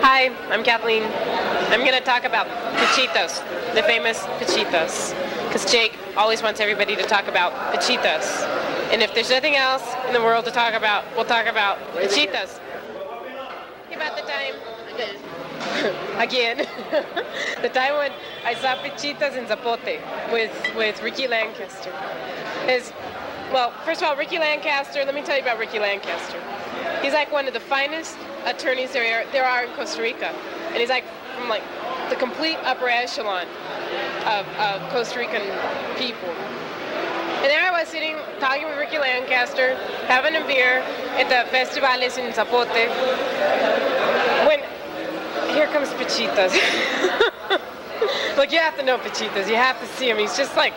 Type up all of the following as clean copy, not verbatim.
Hi, I'm Kathleen. I'm going to talk about Pichitas, the famous Pichitas, because Jake always wants everybody to talk about Pichitas. And if there's nothing else in the world to talk about, we'll talk about Pichitas. About the time, again, the time when I saw Pichitas in Zapote with Ricky Lancaster. Well, first of all, Ricky Lancaster, let me tell you about Ricky Lancaster. He's like one of the finest attorneys there are in Costa Rica. And he's like from like the complete upper echelon of Costa Rican people. And there I was sitting, talking with Ricky Lancaster, having a beer at the festivales in Zapote, when here comes Pichitas. Like, you have to know Pichitas, you have to see him. He's just like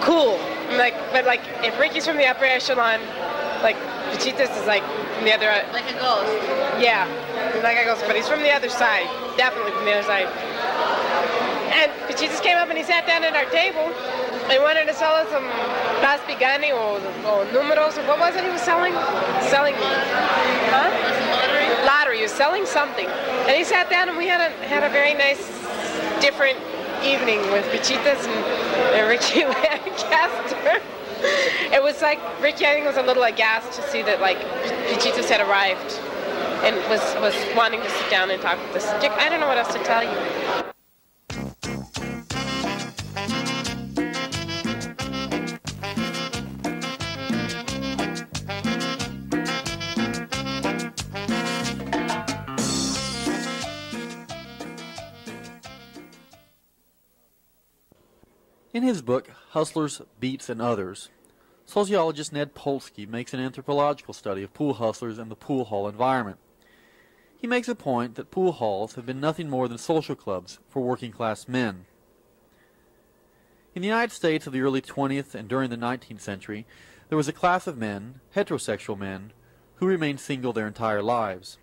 cool. But like, if Ricky's from the upper echelon, like, Pichitas is like from the other... Like a ghost. Yeah, like a ghost, but he's from the other side. Definitely from the other side. And Pichitas came up and he sat down at our table and wanted to sell us some Paspigani or Números, or what was it he was selling? Selling, huh? Lottery. He was selling something. And he sat down and we had a very nice, different evening with Pichitas and Ricky Lancaster. It was like, Ricky, I think, was a little aghast to see that, like, Pichitas had arrived and was wanting to sit down and talk with us. Dick, I don't know what else to tell you. In his book, Hustlers, Beats, and Others, sociologist Ned Polsky makes an anthropological study of pool hustlers and the pool hall environment. He makes a point that pool halls have been nothing more than social clubs for working-class men. In the United States of the early 20th and during the 19th century, there was a class of men, heterosexual men, who remained single their entire lives.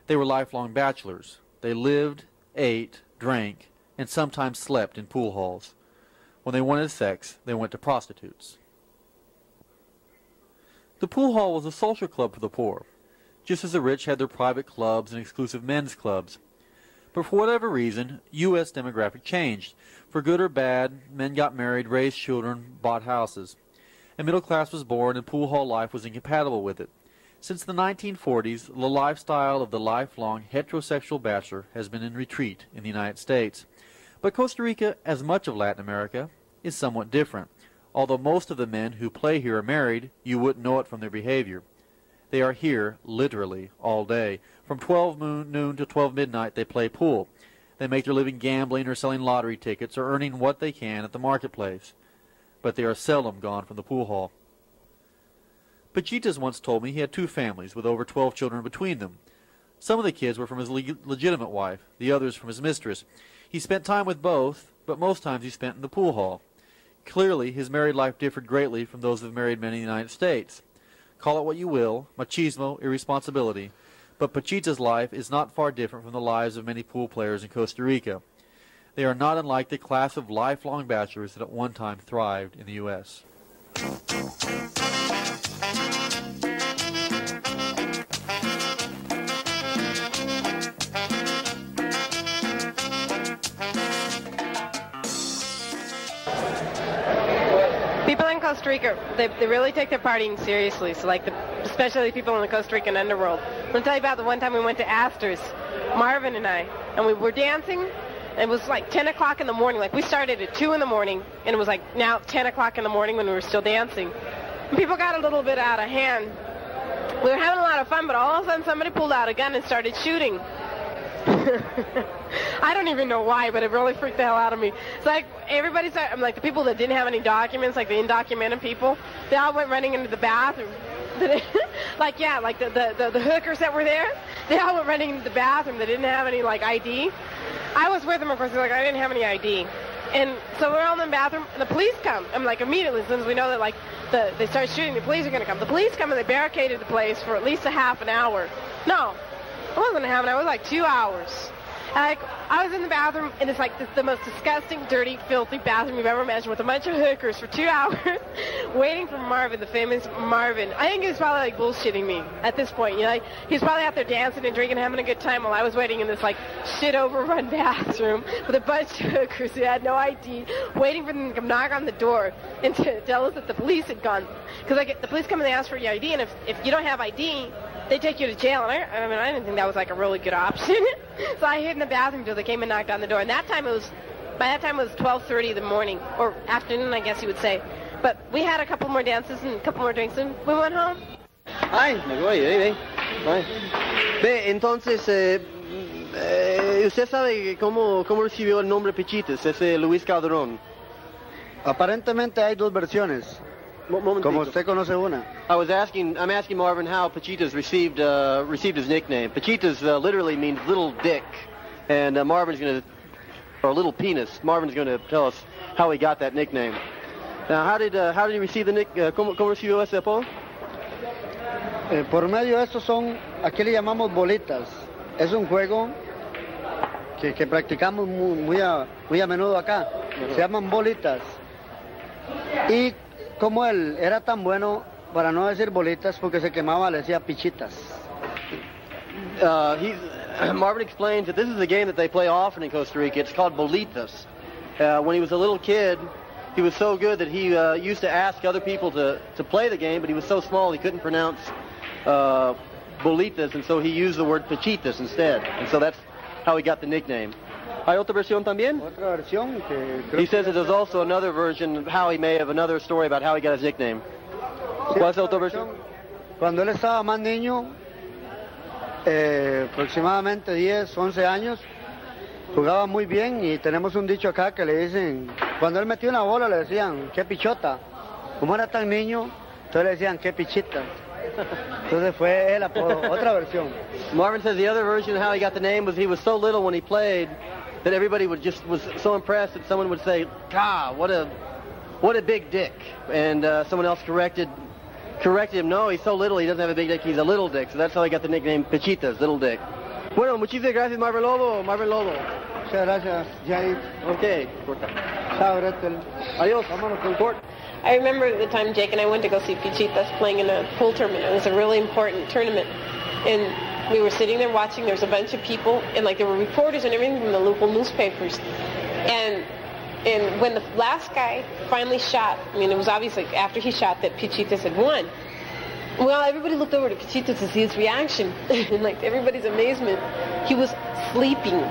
They were lifelong bachelors. They lived, ate, drank, and sometimes slept in pool halls. When they wanted sex, they went to prostitutes. The pool hall was a social club for the poor, just as the rich had their private clubs and exclusive men's clubs. But for whatever reason, U.S. demographic changed. For good or bad, men got married, raised children, bought houses. A middle class was born, and pool hall life was incompatible with it. Since the 1940s, the lifestyle of the lifelong heterosexual bachelor has been in retreat in the United States. But Costa Rica, as much of Latin America, is somewhat different. Although most of the men who play here are married, you wouldn't know it from their behavior. They are here, literally, all day. From 12 noon to 12 midnight, they play pool. They make their living gambling or selling lottery tickets or earning what they can at the marketplace. But they are seldom gone from the pool hall. Pichitas once told me he had 2 families with over 12 children between them. Some of the kids were from his legitimate wife, the others from his mistress. He spent time with both, but most times he spent in the pool hall. Clearly, his married life differed greatly from those of married men in the United States. Call it what you will, machismo, irresponsibility, but Pichitas' life is not far different from the lives of many pool players in Costa Rica. They are not unlike the class of lifelong bachelors that at one time thrived in the U.S. People in Costa Rica, they really take their partying seriously. So like, especially people in the Costa Rican underworld. Let me tell you about the one time we went to Astor's, Marvin and I, and we were dancing. And it was like 10 o'clock in the morning. Like, we started at 2 in the morning, and it was like now 10 o'clock in the morning when we were still dancing. And people got a little bit out of hand. We were having a lot of fun, but all of a sudden somebody pulled out a gun and started shooting. I don't even know why, but it really freaked the hell out of me. It's like everybody started, I'm like, the people that didn't have any documents, like the undocumented people, they all went running into the bathroom. Like, yeah, like the hookers that were there, they all went running into the bathroom. They didn't have any, like, ID. I was with them, of course. Like, I didn't have any ID. And so we're all in the bathroom, and the police come. I'm like, immediately, as soon as we know that, like, they start shooting, the police are going to come. The police come, and they barricaded the place for at least a half an hour. No, it wasn't a half an hour. It was like 2 hours. I was in the bathroom, and it's like the most disgusting, dirty, filthy bathroom you've ever imagined, with a bunch of hookers for 2 hours waiting for Marvin, the famous Marvin. I think he was probably like bullshitting me at this point. You know, like, he was probably out there dancing and drinking, having a good time, while I was waiting in this like shit overrun bathroom with a bunch of hookers who had no ID, waiting for them to knock on the door and to tell us that the police had gone. Because like the police come and they ask for your ID, and if you don't have ID, they take you to jail. And I didn't think that was like a really good option. So I hid in the bathroom until they came and knocked on the door. And by that time it was 12:30 in the morning, or afternoon, I guess you would say. But we had a couple more dances and a couple more drinks, and we went home. Ay, me voy, ven. Ve, entonces, ¿usted sabe cómo recibió el nombre Pichitas, ese Luis Calderón? Aparentemente hay dos versiones. Como usted conoce una. I'm asking Marvin how Pichitas received his nickname. Pichitas literally means little dick, and or little penis. Marvin's going to tell us how he got that nickname. Now, how did he receive the ¿Cómo recibió ese apodo? Por medio de estos aquí le llamamos bolitas. Es un juego que practicamos muy a menudo acá. Se llaman bolitas. Y como él era tan bueno, para no decir bolitas, porque se quemaba, le decía pichitas. Marvin explains that this is a game that they play often in Costa Rica. It's called bolitas. When he was a little kid, he was so good that he used to ask other people to play the game, but he was so small he couldn't pronounce bolitas, and so he used the word pichitas instead. And so that's how he got the nickname. ¿Hay otra versión también? Otra versión que He says that there's also another version, how he may have another story about how he got his nickname. ¿Cuál es la otra versión? Cuando él estaba más niño, aproximadamente 10, 11 años, jugaba muy bien, y tenemos un dicho acá que le dicen, cuando él metió una bola le decían, qué pichota. Como era tan niño, entonces le decían, qué pichita. Entonces fue él, otra versión. Marvin says the other version of how he got the name was he was so little when he played that everybody was so impressed that someone would say, "God, what a big dick," and someone else corrected him. No, he's so little, he doesn't have a big dick. He's a little dick. So that's how he got the nickname Pichitas, little dick. Bueno, muchísimas gracias, Marvin Lobo. Muchas gracias, Jair. Okay. Chao, Gretel. Adiós. Vámonos con court. I remember the time Jake and I went to go see Pichitas playing in a pool tournament. It was a really important tournament. And we were sitting there watching. There was a bunch of people, and like there were reporters and everything from the local newspapers. And when the last guy finally shot, I mean, it was obviously after he shot that Pichitas had won. Well, everybody looked over to Pichitas to see his reaction. And like to everybody's amazement, he was sleeping.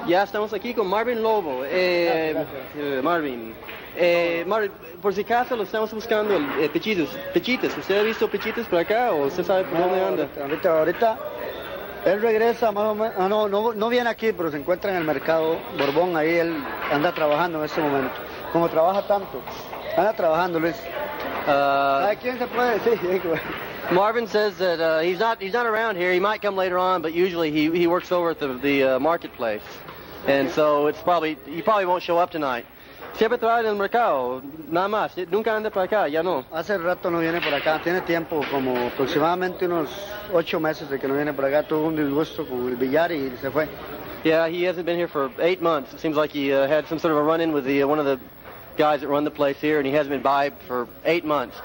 Ya estamos aquí con Marvin Lobo. Marvin, por si acaso lo estamos buscando, Pichitas. ¿Usted ha visto Pichitas por acá o usted sabe por dónde anda? Ahorita él regresa más o menos, no viene aquí, pero se encuentra en el mercado Borbón, ahí él anda trabajando en este momento. Como trabaja tanto, anda trabajando, Luis. ¿A quién se puede decir? Marvin says that he's not around here. He might come later on, but usually he works over at the marketplace, and so he probably won't show up tonight. Siempre trabaja en el mercado, nada más. Nunca anda por acá, ya no. Hace rato no viene por acá. Tiene tiempo, como aproximadamente unos 8 meses de que no viene por acá. Tuvo un disgusto con el billar y se fue. Yeah, he hasn't been here for 8 months. It seems like he had some sort of a run-in with one of the guys that run the place here, and he hasn't been by for 8 months.